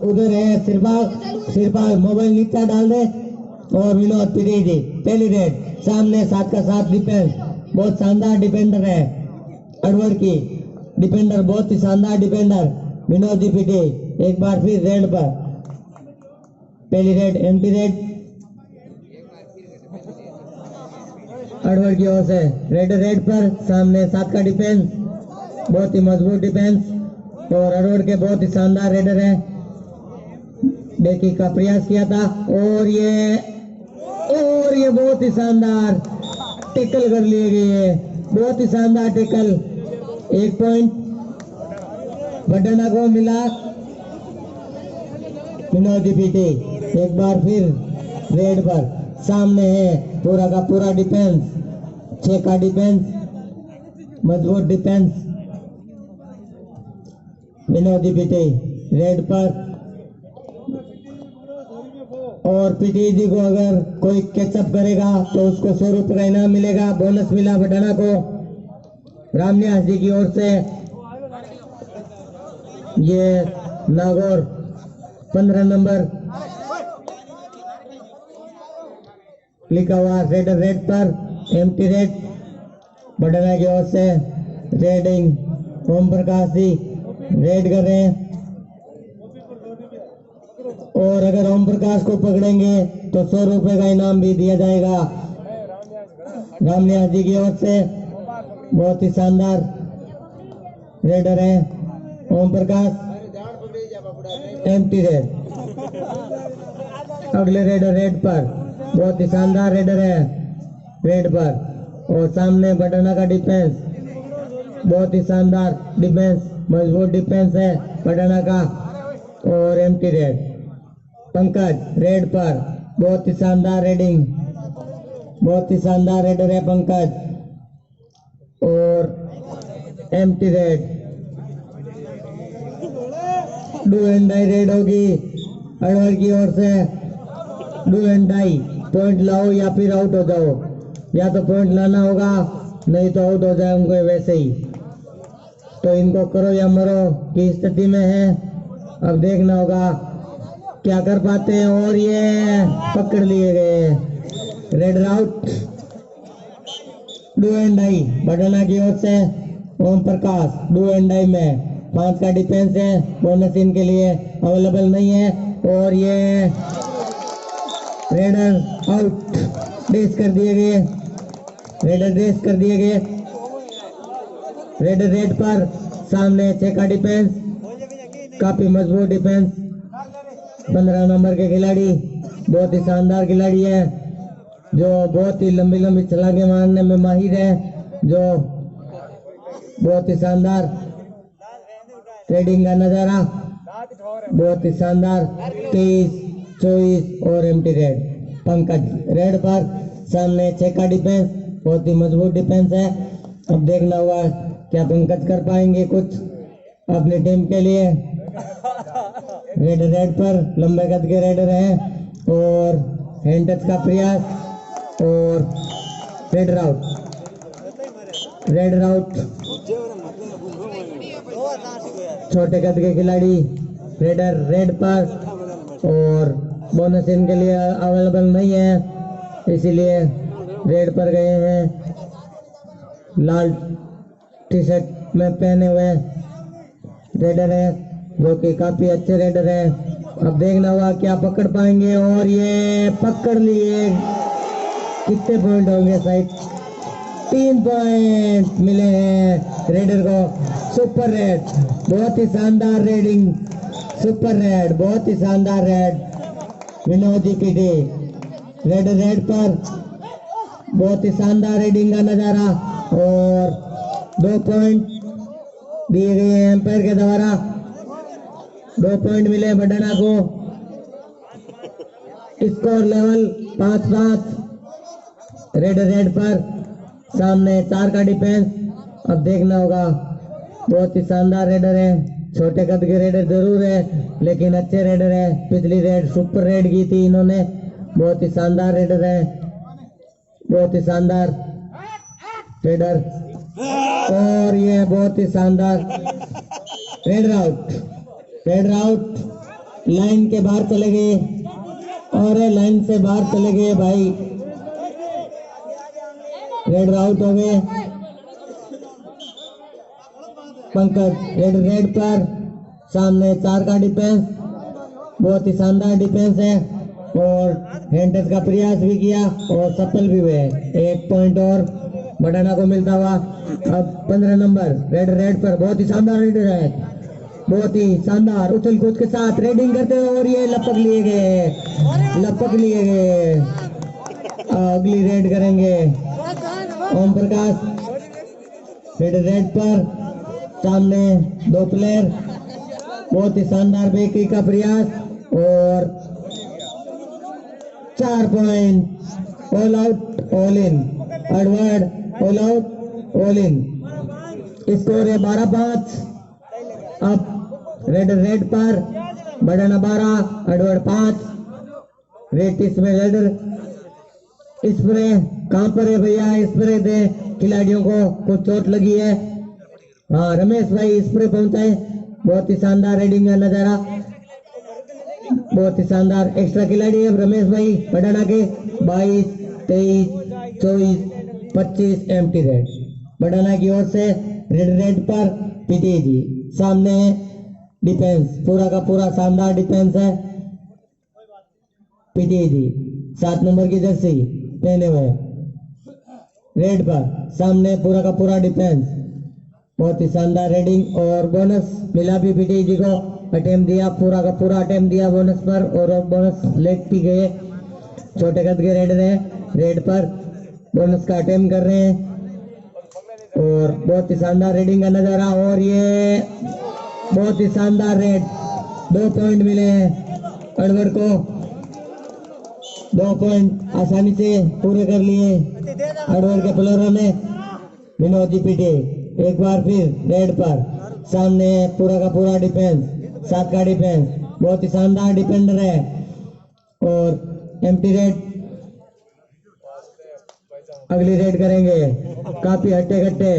उधर है सिरपाल मोबाइल नीचे डाल दे। और विनोद त्रिवेदी पहली रेड सामने 7 का 7 डिफेंस बहुत शानदार डिफेंडर है अडवर की डिफेंडर बहुत ही शानदार डिफेंडर विनोद जी पीटी एक बार फिर रेड पर पहली रेड एंटी रेड अडवर की ओर से रेड पर सामने 7 का डिफेंस बहुत ही मजबूत डिफेंस और अडवर के बहुत ही शानदार रेडर है देखी का प्रयास किया था और ये बहुत ही शानदार टैकल कर लिए गए बहुत ही शानदार टैकल 1 पॉइंट बडना को मिला विनोद पीटी एक बार फिर रेड पर सामने है पूरा का पूरा डिफेंस 6 का डिफेंस मजबूत डिफेंस विनोद पीटी रेड पर और पीटी जी को अगर कोई कैचअप करेगा तो उसको 100 रुपए का इनाम मिलेगा बोनस मिला बटाना को रामनिवास जी की ओर से ये नागौर 15 नंबर लिखा हुआ रेड पर एम्प्टी रेड बटाना की ओर से रेडिंग ओम प्रकाश जी रेड कर रहे हैं और अगर ओम प्रकाश को पकड़ेंगे तो 100 रुपए का इनाम भी दिया जाएगा रामनिवास जी की ओर से बहुत ही शानदार रेडर है ओम प्रकाश एम्प्टी रेड अगले रेडर रेड पर बहुत ही शानदार रेडर है रेड पर और सामने बटाना का डिफेंस बहुत ही शानदार डिफेंस मजबूत डिफेंस है बटाना का और एम्प्टी रेड पंकज रेड पर बहुत ही शानदार रेडिंग बहुत ही शानदार रेडर है पंकज और empty raid do and die raid होगी अडवर की ओर से डू एंड डाई पॉइंट लाओ या फिर आउट हो जाओ या तो पॉइंट लाना होगा नहीं तो आउट हो जाएंगे वैसे ही तो इनको करो या मरो की स्थिति में है अब देखना होगा क्या कर पाते हैं और ये पकड़ लिए गए raid out do and die बटाना की ओर से Om Prakash do and die में 5 का डिफेंस है बोनस इनके लिए अवेलेबल नहीं है और ये रेडर आउट ड्रेस कर दिए गए रेडर ड्रेस कर दिए गए रेडर रेड पर सामने 6 का डिफेंस काफी मजबूत डिफेंस 15 नंबर के खिलाड़ी बहुत ही शानदार खिलाड़ी है जो बहुत ही लंबी लंबी छलांगे मारने में माहिर है जो बहुत ही शानदार ट्रेडिंग का नजारा बहुत ही शानदार 23 24 और एम्प्टी रेड पंकज रेड पर सामने 6 का डिफेंस बहुत ही मजबूत डिफेंस है अब देखना होगा क्या पंकज कर पाएंगे कुछ अपनी टीम के लिए रेड पर लंबे कद के रेडर हैं और हैंड टच का प्रयास और रेड राउट छोटे कद के खिलाड़ी रेडर रेड पर और बोनस इनके लिए अवेलेबल नहीं है इसीलिए रेड पर गए हैं लाल टी शर्ट में पहने हुए रेडर है जो कि काफी अच्छे रेडर है अब देखना होगा क्या पकड़ पाएंगे और ये पकड़ लिए कितने पॉइंट होंगे शायद 3 पॉइंट मिले हैं रेडर को सुपर रेड बहुत ही शानदार रेडिंग सुपर रेड बहुत ही शानदार red Vinod ji PT red पर बहुत ही शानदार रेडिंग का नजारा और 2 पॉइंट दिए गए हैं एम्पायर के द्वारा 2 पॉइंट मिले बडाना को स्कोर लेवल 5-5 रेड पर सामने 4 का डिफेंस अब देखना होगा बहुत ही शानदार रेडर है छोटे कद के रेडर जरूर है लेकिन अच्छे रेडर है पिछली रेड सुपर रेड की थी इन्होंने बहुत ही शानदार रेडर है बहुत ही शानदार रेडर और ये बहुत ही शानदार रेड राउट लाइन के बाहर चले गए और लाइन से बाहर चले गए भाई, रेड आउट हो गए। पंकज रेड पर, सामने 4 का डिफेंस, बहुत ही शानदार डिफेंस है और हैंड टच का प्रयास भी किया और सफल भी हुए। 1 पॉइंट और बढ़ाना को मिलता हुआ। अब 15 नंबर रेड पर, बहुत ही शानदार रेडर है, बहुत ही शानदार उछल कूद के साथ रेडिंग करते हैं और ये लपक लिए गए। अगली रेड करेंगे ओम प्रकाश। रेड पर, सामने 2 प्लेयर, बहुत ही शानदार बेकी का प्रयास और 4 point. All out all in, Edward all out all in. Score है 12-5। अब रेड पर, बढ़ाना 12, एडवर्ड 5। रेड इसमें रेडर स्प्रे कहां पर है भैया? स्प्रे दे, खिलाड़ियों को कुछ चोट लगी है। हाँ रमेश भाई स्प्रे पहुंचाए। बहुत ही शानदार रेडिंग का नजारा, बहुत ही शानदार। एक्स्ट्रा खिलाड़ी है रमेश भाई बढ़ाना के। 22, 23, 24, 25 एम्प्टी रेड बढ़ाना की ओर से। रेड पर पीटी जी, सामने डिफेंस, पूरा का पूरा शानदार डिफेंस है। पीटी जी 7 नंबर की जर्सी पहने हुए। रेड पर, सामने पूरा का पूरा डिफेंस, बहुत ही शानदार रेडिंग और बोनस मिला भी पीटी जी को। अटेम्प्ट दिया, पूरा का पूरा अटेम्प्ट दिया बोनस पर और बोनस लेग भी गए। छोटे कद के रेडर हैं, रेड पर बोनस का अटेम्प्ट कर रहे हैं और बहुत ही शानदार रेडिंग का नजारा। और ये बहुत ही शानदार रेड, 2 पॉइंट मिले हैं अड़वर को। 2 पॉइंट आसानी से पूरे कर लिए अड़वर के प्लेयरों ने। विनोद जी पीटे एक बार फिर रेड पर, सामने पूरा का पूरा डिफेंस, 7 का डिफेंस, बहुत ही शानदार डिफेंडर है। और एम्प्टी रेड, अगली रेड करेंगे। काफी हट्टे कट्टे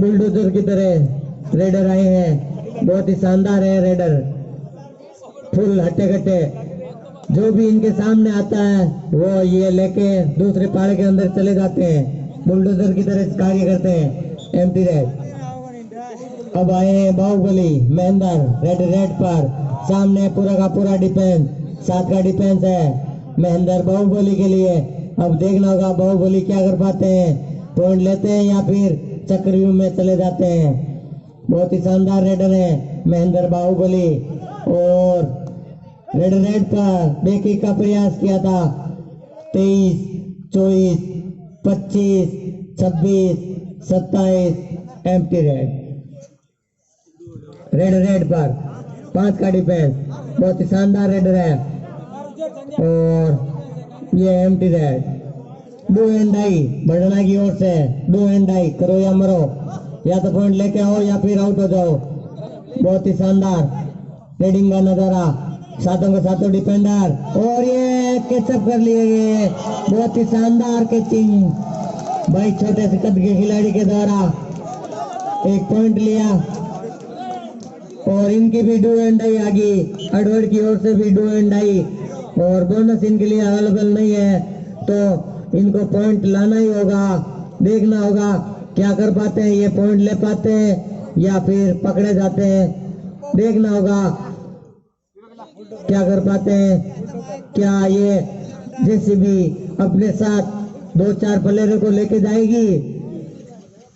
बुलडोजर की तरह रेडर आए हैं, बहुत ही शानदार है रेडर, फुल हट्टे कट्टे। जो भी इनके सामने आता है वो ये लेके दूसरे पहाड़ के अंदर चले जाते हैं, बुलडोजर की तरह कार्य करते हैं। Empty red. अब आए हैं बाहुबली महेंद्र रेड पर, सामने पूरा का पूरा डिफेंस, 7 का डिफेंस है महेंद्र बाहुबली के लिए। अब देखना होगा बाहुबली क्या कर पाते हैं, पॉइंट लेते हैं या फिर चक्रव्यूह में चले जाते हैं। बहुत ही शानदार रेडर है महेंद्र बाहुबली। और रेड पर बेकी का प्रयास किया था। 23, 24, 25, 26, 27 एम्प्टी रेड पर 5 का डिफेंस, बहुत ही शानदार रेडर है। और ये empty raid. Do and die बढ़ना की ओर से, डू एंड डाई, करो या मरो, या तो पॉइंट लेके आओ या फिर आउट हो जाओ। बहुत ही शानदार रेडिंग का नजारा, सातों के सातों डिफेंडर और ये कैचअप कर लिए गए। बहुत ही शानदार कैचिंग भाई, छोटे से कद के खिलाड़ी के द्वारा 1 पॉइंट लिया। और इनकी भी डू एंड डाई आ गई, एडवर्ड की ओर से भी डू एंड डाई। और बोनस इनके लिए अवेलेबल नहीं है तो इनको पॉइंट लाना ही होगा। देखना होगा क्या कर पाते हैं, ये पॉइंट ले पाते हैं या फिर पकड़े जाते हैं। देखना होगा क्या कर पाते हैं, क्या ये जेसीबी अपने साथ 2-4 प्लेयरों को लेके जाएगी।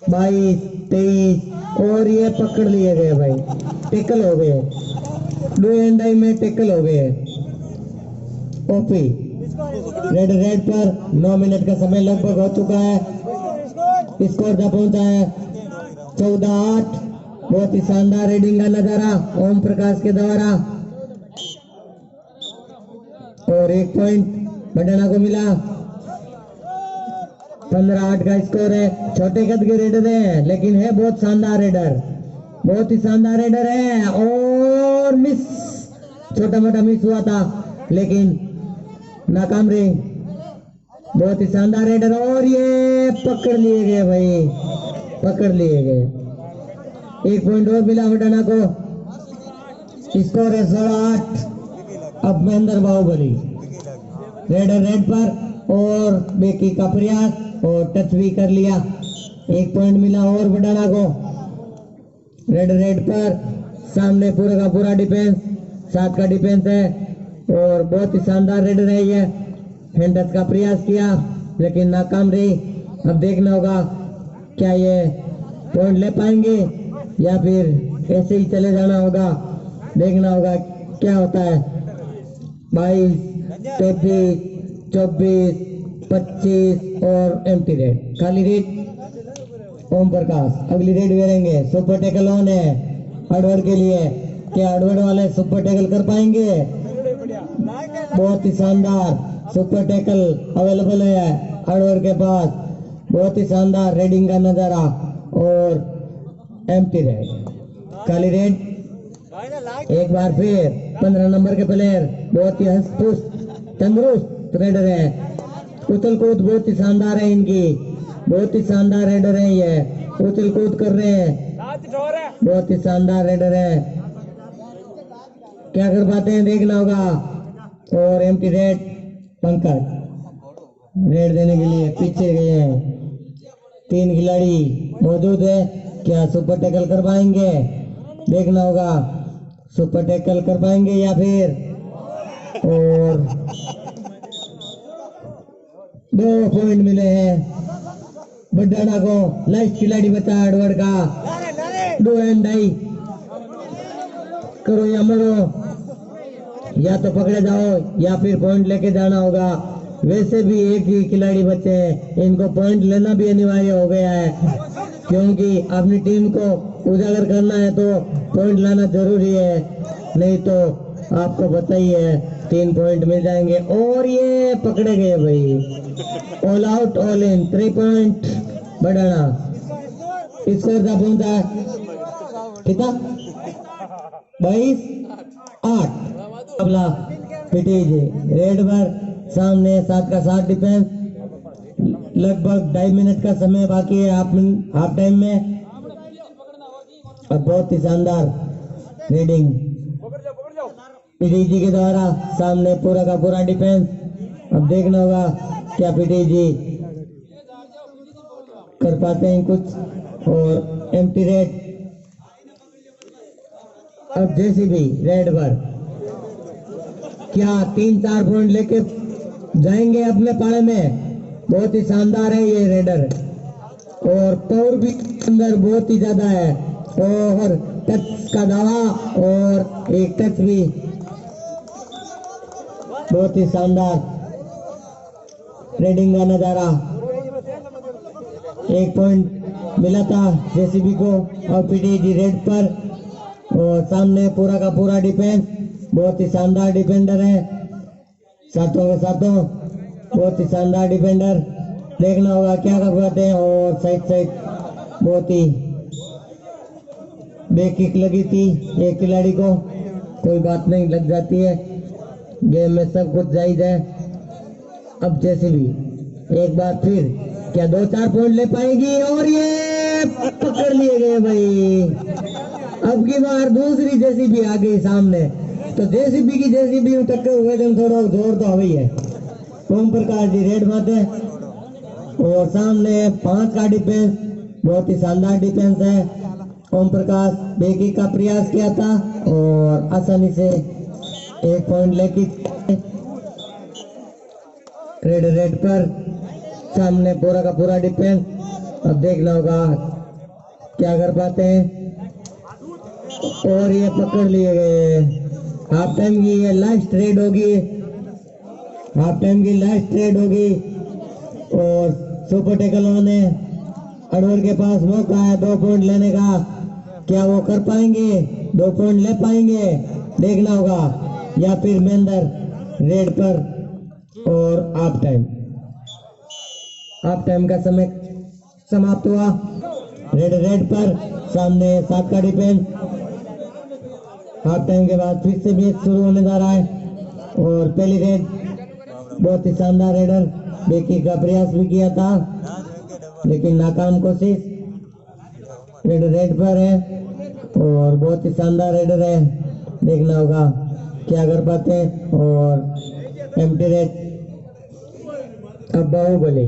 22, 23 और ये पकड़ लिए गए भाई, टेकल हो गए, डू एंड डाई में टेकल हो गए। ओपी रेड पर 9 मिनट का समय लगभग हो चुका है। स्कोर जा पहुंचा है 14-8। बहुत ही शानदार रेडिंग का नजारा ओम प्रकाश के द्वारा। और 1 पॉइंट बढ़ाना को मिला। 15-8 का स्कोर है। छोटे कद के रेडर है लेकिन है बहुत शानदार रेडर, बहुत ही शानदार रेडर है। और मिस, छोटा मोटा मिस हुआ था लेकिन नाकाम रहे। बहुत ही शानदार रेडर और ये पकड़ लिए गए भाई, पकड़ लिए गए। 1 पॉइंट और मिला बढ़ाना को। स्कोर है 16-8। अब महेंद्र बाहुबली रेड पर और बेकी का प्रयास और टच भी कर लिया, 1 पॉइंट मिला और बडाना को। रेड पर सामने पूरा का पूरा डिफेंस, 7 का डिफेंस है और बहुत ही शानदार रेड रही है। हैंड का प्रयास किया लेकिन नाकाम रही। अब देखना होगा क्या ये पॉइंट ले पाएंगे या फिर ऐसे ही चले जाना होगा, देखना होगा क्या होता है। 22, 23, 24, 25 और एम्प्टी रेड, खाली रेड। ओम प्रकाश अगली रेड करेंगे। सुपर टैकल ऑन है हार्डवर्ड के लिए, क्या हार्डवर्ड वाले सुपर टैकल कर पाएंगे? बहुत ही शानदार सुपर टैकल अवेलेबल है हार्डवर्ड के पास, बहुत ही शानदार रेडिंग का नजारा और एम्प्टी रेड, खाली रेड। एक बार फिर 15 नंबर के प्लेयर बहुत ही हंसपुष्ट तंदुरुस्त रेडर है, उछल कूद बहुत ही शानदार है इनकी, बहुत ही शानदार रेडर है ये, उछल कूद कर रहे हैं, बहुत ही शानदार रेडर है। क्या कर पाते हैं देखना होगा। और एम्प्टी रेड पंकज रेड देने के लिए पीछे गए हैं। 3 खिलाड़ी मौजूद है, क्या सुपर टैकल कर पाएंगे? देखना होगा सुपर टैकल कर पाएंगे या फिर। और 2 पॉइंट मिले हैं बडाना को। लास्ट खिलाड़ी बचा एडवर्ड का। डू एंड डाई करो या मरो, या तो पकड़े जाओ या फिर पॉइंट लेके जाना होगा। वैसे भी एक ही खिलाड़ी बचे हैं, इनको पॉइंट लेना भी अनिवार्य हो गया है क्योंकि अपनी टीम को उजागर करना है तो पॉइंट लाना जरूरी है, नहीं तो आपको पता ही है 3 पॉइंट मिल जाएंगे। और ये पकड़े गए भाई, all out all in, 3 point बढ़ाना। स्कोर का पहुंचा कितना? 22-8। अगला पिटीजी रेड पर सामने 7 का 7 डिफेंस, लगभग 2.5 मिनट का समय बाकी है हाफ टाइम में। और बहुत ही शानदार रीडिंग पीटीजी के द्वारा, सामने पूरा का पूरा डिफेंस। अब देखना होगा क्या पीटीजी कर पाते हैं कुछ। और एम्प्टी रेड, अब जेसीबी रेड पर क्या 3-4 पॉइंट लेके जाएंगे अपने पाले में? बहुत ही शानदार है ये रेडर और पावर भी अंदर बहुत ही ज्यादा है और टच का दावा और एक टच भी बहुत ही शानदार रेडिंग का नजारा। 1 पॉइंट मिला था जेसीबी को। और पीटीजी रेड पर और सामने पूरा का पूरा डिफेंस, बहुत ही शानदार डिफेंडर है, सातों के सातों बहुत ही शानदार डिफेंडर। देखना होगा क्या कर पाते हैं। और साइड बहुत ही बैक किक लगी थी एक खिलाड़ी को, कोई बात नहीं, लग जाती है, गेम में सब कुछ जायज है। अब जैसे भी एक बार फिर क्या 2-4 पॉइंट ले पाएगी? और ये पकड़ लिए गए भाई। अब की बार दूसरी जेसीबी आ गई सामने, तो जेसीबी की जेसीबी टक्कर हुए तो थोड़ा जोर तो हवा ही है। ओम प्रकाश जी रेड माते और सामने 5 का डिफेंस, बहुत ही शानदार डिफेंस है। ओम प्रकाश बेकी का प्रयास किया था और आसानी से 1 पॉइंट लेके रेड पर सामने पूरा का पूरा डिफेंस। अब देखना होगा क्या कर पाते हैं। और ये पकड़ लिए गए। हाफ टाइम की ये लास्ट रेड होगी, हाफ टाइम की लास्ट रेड होगी और सुपर टैकल होने अडवर के पास मौका है 2 पॉइंट लेने का। क्या वो कर पाएंगे? 2 पॉइंट ले पाएंगे? देखना होगा या फिर महेंद्र रेड पर। और हाफ टाइम का समय समाप्त हुआ। रेड पर सामने 7 का डिफेंस। हाफ टाइम के बाद फिर से मैच शुरू होने जा रहा है और पहली रेड बहुत ही शानदार रेडर बेकी का प्रयास भी किया था लेकिन नाकाम कोशिश। रेड पर है और बहुत ही शानदार रेडर है। देखना होगा क्या कर पाते हैं। और एम्प्टी रेड, अब बाहुबली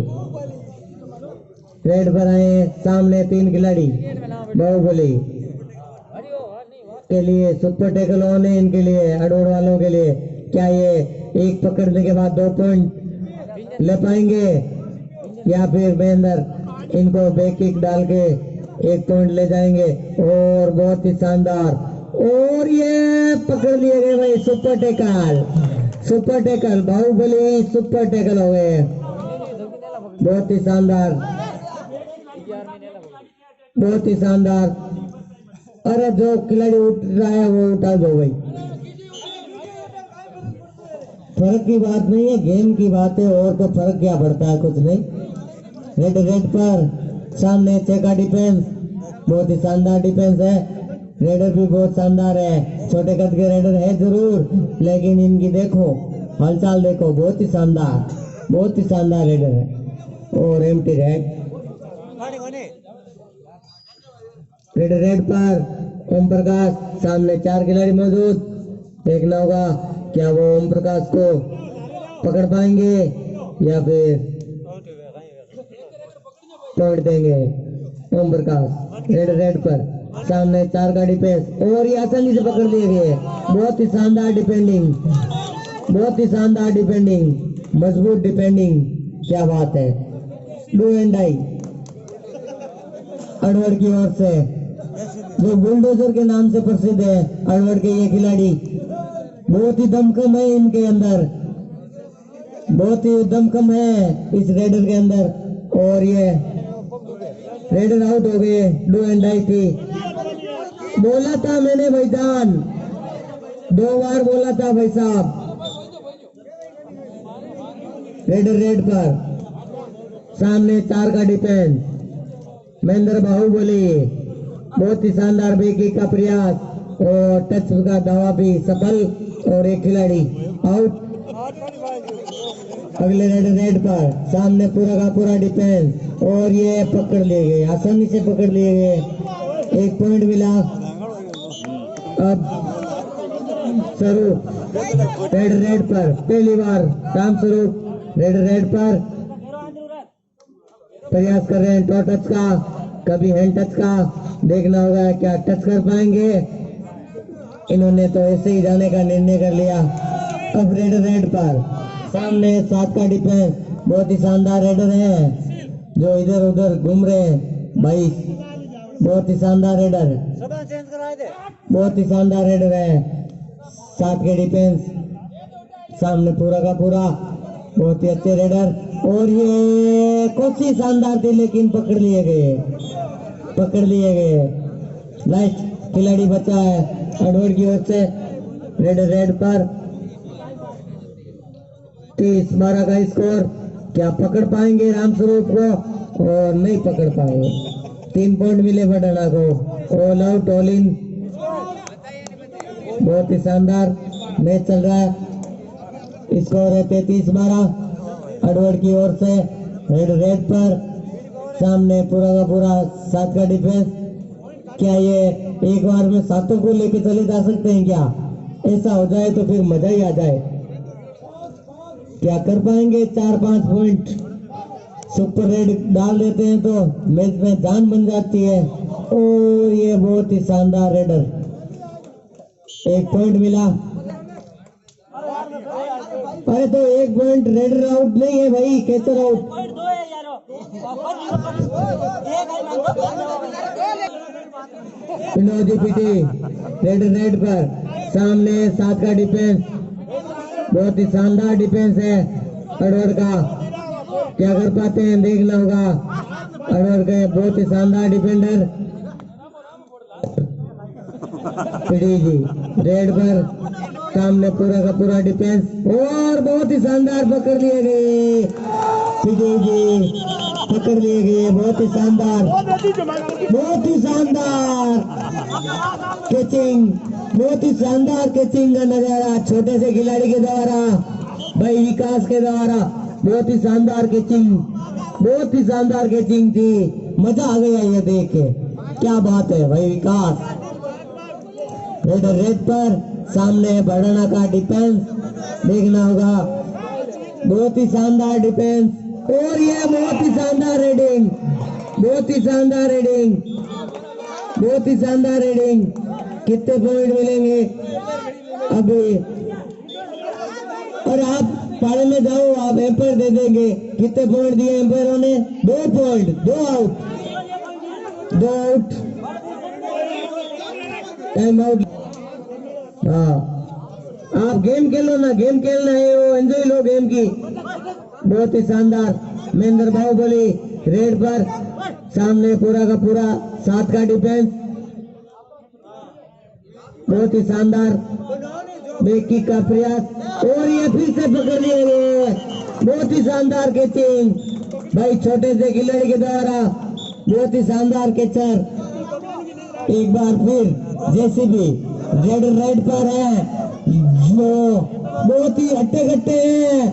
रेड पर आए, सामने 3 खिलाड़ी। बाहुबली के लिए सुपर टैकल ऑन है, इनके लिए अडोर वालों के लिए। क्या ये एक पकड़ने के बाद 2 पॉइंट ले पाएंगे या फिर महेंद्र इनको बैक किक डाल के 1 पॉइंट ले जाएंगे। और बहुत ही शानदार, और ये पकड़ लिए गए भाई, super tackle, super tackle, Baahubali super tackle हो गए। बहुत ही शानदार, बहुत ही शानदार। अरे जो खिलाड़ी उठ रहा है वो उठा दो भाई, फर्क की बात नहीं है, गेम की बात है, और तो फर्क क्या पड़ता है, कुछ नहीं। रेड पर सामने 6 का डिफेंस, बहुत ही शानदार डिफेंस है। रेडर भी बहुत शानदार है, छोटे कद के रेडर है जरूर, लेकिन इनकी देखो हलचल देखो, बहुत ही शानदार, बहुत ही शानदार रेडर है। और एम्प्टी रेड पर ओम प्रकाश, सामने 4 खिलाड़ी मौजूद। देखना होगा क्या वो ओम प्रकाश को पकड़ पाएंगे या फिर पकड़ देंगे। ओम प्रकाश रेड पर, सामने 4 का डिफेंस, और ये आसानी से पकड़ लिए गए। बहुत ही शानदार डिफेंडिंग, बहुत ही शानदार डिफेंडिंग, मजबूत डिफेंडिंग, क्या बात है। डू एंड डाई अड़वड़ की ओर से, जो बुलडोजर के नाम से प्रसिद्ध है, अड़वड़ के ये खिलाड़ी, बहुत ही दमखम है इनके अंदर, बहुत ही दमखम है इस रेडर के अंदर। और ये रेडर आउट हो गए, डू एंड डाई थी। बोला था मैंने भाईजान, 2 बार बोला था भाई साहब। रेड पर, सामने 4 का डिफेंस, महेंद्र बाहुबली, बहुत ही शानदार बेकी का प्रयास और टच का दावा भी सफल, और 1 खिलाड़ी आउट। अगले रेड पर, सामने पूरा का पूरा डिफेंस, और ये पकड़ लिए गए, आसानी से पकड़ लिए गए, 1 पॉइंट मिला। अब स्वरूप रेड पर, पहली बार राम स्वरूप रेड पर प्रयास कर रहे हैं टो टच का, कभी हैंड टच का। देखना होगा क्या टच कर पाएंगे। इन्होंने तो ऐसे ही जाने का निर्णय कर लिया। अब रेड पर, सामने 7 का डिफेंस, बहुत ही शानदार रेडर है जो इधर उधर घूम रहे हैं भाई, बहुत ही शानदार रेडर, बहुत ही शानदार रेडर है। 7 के डिफेंस, सामने पूरा का पूरा, बहुत ही अच्छे रेडर। और ये कोशिश शानदार थी लेकिन पकड़ लिए गए, पकड़ लिए गए। लास्ट खिलाड़ी बचा है अडवड़ की ओर से, रेड पर 30-12 का स्कोर। क्या पकड़ पाएंगे रामस्वरूप को, और नहीं पकड़ पाएंगे। 3 पॉइंट मिले पटना को, ऑल आउट ऑल इन। बहुत ही शानदार मैच चल रहा है, स्कोर है 33-12 अडवड़ की ओर से। रेड पर, सामने पूरा का पूरा 7 का डिफेंस। क्या ये एक बार में 7 को लेके चले जा सकते हैं क्या? ऐसा हो जाए तो फिर मजा ही आ जाए। क्या कर पाएंगे 4-5 पॉइंट? सुपर रेड डाल देते हैं तो मैच में जान बन जाती है। और ये बहुत ही शानदार रेडर, 1 पॉइंट मिला। अरे तो 1 पॉइंट, रेडर आउट नहीं है भाई, कैचर आउट। विनोदी पीटी रेड पर, सामने 7 का डिफेंस, बहुत ही शानदार डिफेंस है अडवड़ का। क्या कर पाते हैं देखना होगा। अडवड़ के बहुत ही शानदार डिफेंडर पीडी जी। रेड पर, सामने पूरा का पूरा डिफेंस, और बहुत ही शानदार पकड़ लिए गए पीडी जी, पकड़ लिए गए। बहुत ही शानदार, बहुत ही शानदार कैचिंग, बहुत ही शानदार कैचिंग का नजारा छोटे से खिलाड़ी के द्वारा, भाई विकास के द्वारा। बहुत ही शानदार कैचिंग, बहुत ही शानदार कैचिंग थी, मजा आ गया ये देख के। क्या बात है भाई विकास। रेड पर सामने बढ़ाना का डिफेंस देखना होगा, बहुत ही शानदार डिफेंस और ये बहुत ही शानदार रेडिंग, बहुत ही शानदार रेडिंग, बहुत ही शानदार रेडिंग। कितने पॉइंट मिलेंगे अभी? और आप पाले में जाओ, आप एम्पायर दे देंगे। कितने पॉइंट दिए एम्पायरों ने? 2 point, 2 out, 2 out, time out. हाँ, आप गेम खेलो ना, गेम खेलना है वो, एंजॉय लो गेम की। बहुत ही शानदार महेंद्र बाहुबली रेड पर सामने पूरा का पूरा 7 का डिफेंस, बहुत ही शानदार बेकी का प्रयास और ये फिर से पकड़ लिए गए। बहुत ही शानदार कैचिंग भाई, छोटे से खिलाड़ी के द्वारा, बहुत ही शानदार कैचर। एक बार फिर जेसीबी रेड पर है जो बहुत ही हट्टे कट्टे हैं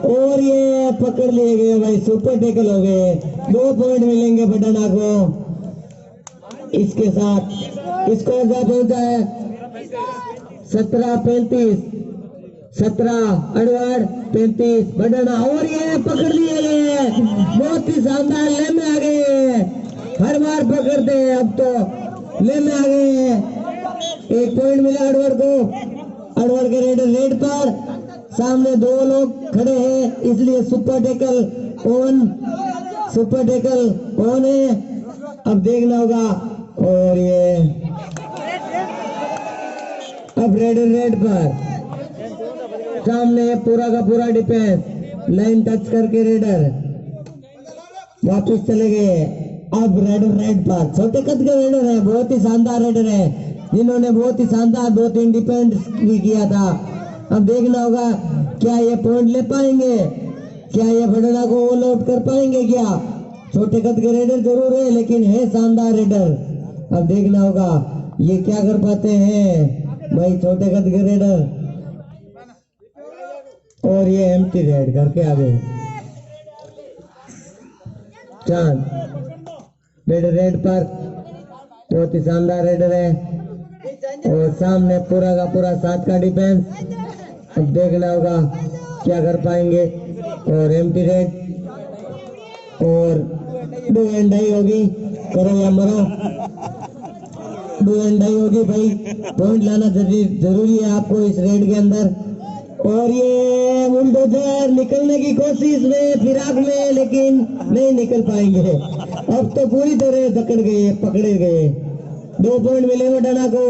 और ये पकड़ लिए गए भाई, सुपर टैकल हो गए। 2 पॉइंट मिलेंगे पटना को। इसके साथ स्कोर क्या पहुंचा है? 17-35, 17 अड़वाड़ 35 बढ़ना और ये पकड़ लिए गए। बहुत ही शानदार ले में आ गए, हर बार पकड़ते हैं, अब तो ले में आ गए। 1 पॉइंट मिला अड़वाड़ को। अड़वाड़ के रेड पर सामने 2 लोग खड़े हैं, इसलिए super tackle on, super tackle on है। अब देखना होगा और ये अब रेड पर सामने पूरा का पूरा डिफेंस, लाइन टच करके रेडर वापस चले गए। अब रेड पर छोटे कद के रेडर है, बहुत ही शानदार रेडर है, जिन्होंने बहुत ही शानदार 2-3 डिफेंस भी किया था। अब देखना होगा क्या ये पॉइंट ले पाएंगे, क्या ये बढ़ना को ऑल आउट कर पाएंगे क्या? छोटे कद के रेडर जरूर है लेकिन है शानदार रेडर। अब देखना होगा ये क्या कर पाते हैं भाई, छोटे कद के रेडर। और ये एम्प्टी रेड करके आ गए। चांद रेड पर बहुत ही शानदार रेडर है और सामने पूरा का पूरा 7 का डिफेंस। अब देखना होगा क्या कर पाएंगे। और एम्प्टी रेड और 2 एंड डाई होगी, करो या मरो, 2 एंड डाई होगी भाई। पॉइंट लाना जरूरी है आपको इस रेड के अंदर। और ये बुलडोजर निकलने की कोशिश में फिराक में, लेकिन नहीं निकल पाएंगे। अब तो पूरी तरह पकड़े गए। 2 पॉइंट मिले मटाना को।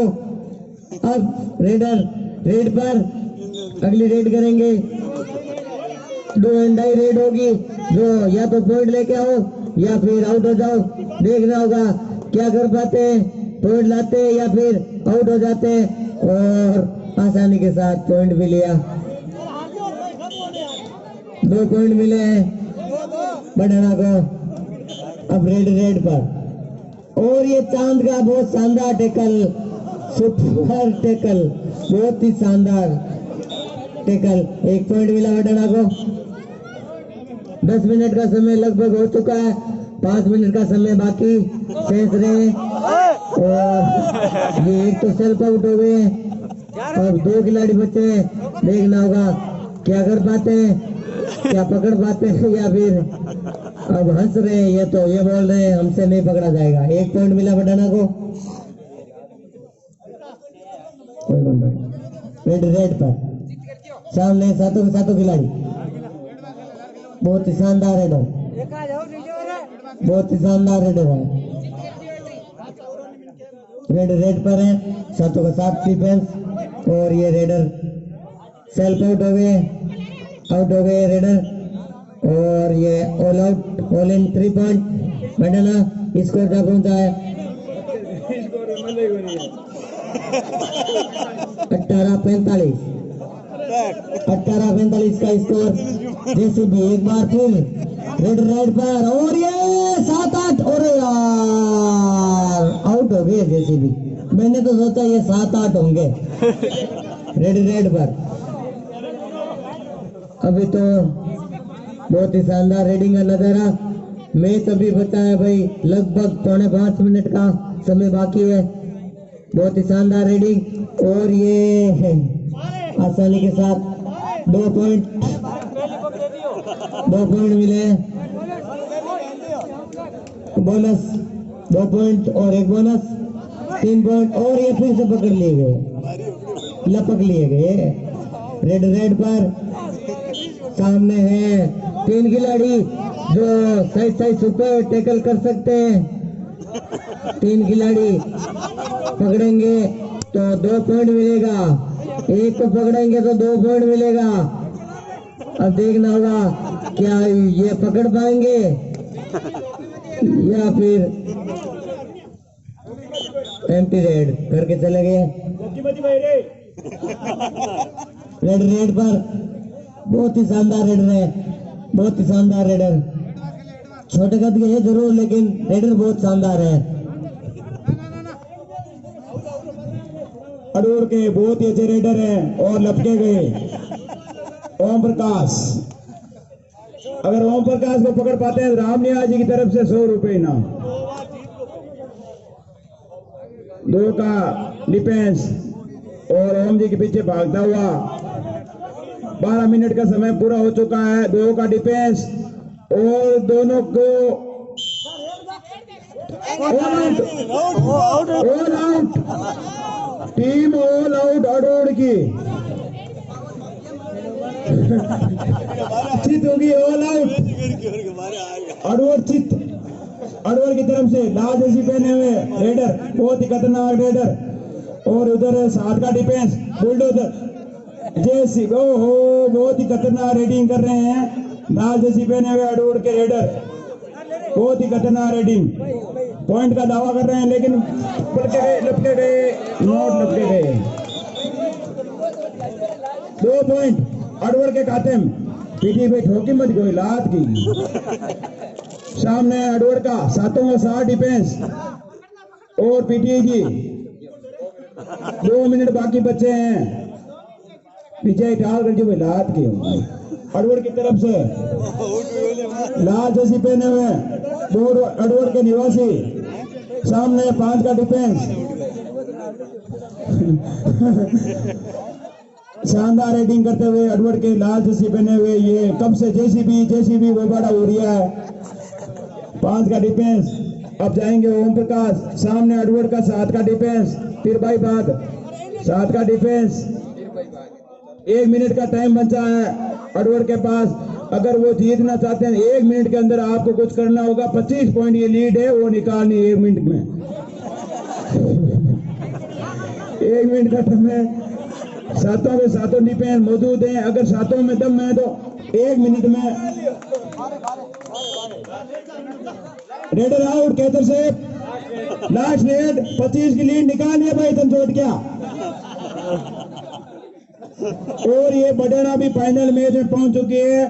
अब रेड पर अगली रेड करेंगे, 2 एंड डाई रेड होगी, जो या तो पॉइंट लेके आओ या फिर आउट हो जाओ। देखना होगा क्या कर पाते हैं, पॉइंट लाते हैं या फिर आउट हो जाते हैं। और आसानी के साथ पॉइंट भी लिया, 2 पॉइंट मिले हैं बढ़ना को। अब रेड पर और ये चांद का बहुत शानदार टैकल, सुपर टैकल, बहुत ही शानदार टैकल। 1 पॉइंट मिला बढ़ना को। 10 मिनट का समय लगभग हो चुका है, 5 मिनट का समय बाकी शेष रहे। और ये एक तो सेल्फ आउट हो गए, अब 2 खिलाड़ी बचे हैं। देखना होगा क्या कर पाते हैं, क्या पकड़ पाते हैं या फिर अब हंस रहे हैं। ये तो ये बोल रहे हैं हमसे नहीं पकड़ा जाएगा। 1 पॉइंट मिला बढ़ाना को। रेड पर सामने सातों खिलाड़ी, बहुत ही शानदार रेडर, बहुत ही शानदार रेडर है। रेड पर है, सातों का 7 डिफेंस। और ये रेडर सेल्फ आउट हो गए रेडर। और ये all out, all in 3 point बढ़ना। स्कोर क्या पहुंचा है? 18-45 का स्कोर। जेसीबी एक बार फिर रेड पर और ये 7-8 और यार आउट हो गए जेसीबी। मैंने तो सोचा ये 7-8 होंगे रेड पर। अभी तो बहुत ही शानदार रेडिंग का नजारा। मैच अभी बचा है भाई, लगभग 4.5 मिनट का समय बाकी है। बहुत ही शानदार रेडिंग और ये आसानी के साथ 2 पॉइंट मिले। बोनस 2 पॉइंट और 1 बोनस 3 पॉइंट और ये फिर से पकड़ लिए गए, लपक लिए गए। रेड पर सामने है 3 खिलाड़ी जो सही सुपर टैकल कर सकते हैं। 3 खिलाड़ी पकड़ेंगे तो 2 पॉइंट मिलेगा, एक को पकड़ेंगे तो 2 पॉइंट मिलेगा। अब देखना होगा क्या ये पकड़ पाएंगे या फिर एम्प्टी रेड करके चले गए। रेड पर बहुत ही शानदार रेडर है, बहुत ही शानदार रेडर। छोटे कद के है जरूर लेकिन रेडर बहुत शानदार है। अडूर के बहुत ही अच्छे रेडर हैं और लपके गए ओम प्रकाश। अगर ओम प्रकाश को पकड़ पाते हैं रामनिया जी की तरफ से 100 रुपए इनाम। 2 का डिफेंस और ओम जी के पीछे भागता हुआ 12 मिनट का समय पूरा हो चुका है। 2 का डिफेंस और दोनों को all out, team all out अडोड़ की चित होगी, ऑल आउट अडोड़ चित। अडोड़ की तरफ से लाल जैसी पहने हुए रेडर, बहुत ही खतरनाक रेडर और उधर 7 का डिफेंस बुलडोजर जैसी। ओहो बहुत ही खतरनाक रेडिंग कर रहे हैं लाल जैसी पहने हुए अडोड़ के रेडर, बहुत ही खतरनाक रेडिंग। पॉइंट का दावा कर रहे हैं लेकिन लपके गए, नोट लपके गए। 2 पॉइंट अडोड़ के खाते में। पीटी पे ठोकी मत कोई लात की। सामने अडोड़ का 7 का 7 डिफेंस और पीटी जी 2 मिनट बाकी बचे हैं। विजय ठाल कर जो लात की अडोड़ की तरफ से लाल जैसी पहने हुए अडोड़ के निवासी, सामने 5 का डिफेंस। शानदार रेडिंग करते हुए अडोड़ के लाल जैसी पहने हुए ये कब से जेसीबी वो बड़ा हो रहा है। 5 का डिफेंस। अब जाएंगे ओम प्रकाश, सामने अडोड़ का 7 का डिफेंस, फिर भाई बात 7 का डिफेंस। 1 मिनट का टाइम बचा है अडोड़ के पास। अगर वो जीतना चाहते हैं 1 मिनट के अंदर आपको कुछ करना होगा। 25 पॉइंट ये लीड है, वो निकालनी 1 मिनट में। 1 मिनट का समय, 7 के 7 डिफेंस मौजूद हैं। अगर 7 में दम है तो 1 मिनट में रेडर आउट। कैतर से लास्ट रेड 25 की लीड निकालनी है भाई, तुम छोड़ क्या। और ये बडेना भी फाइनल मैच में पहुंच चुकी है।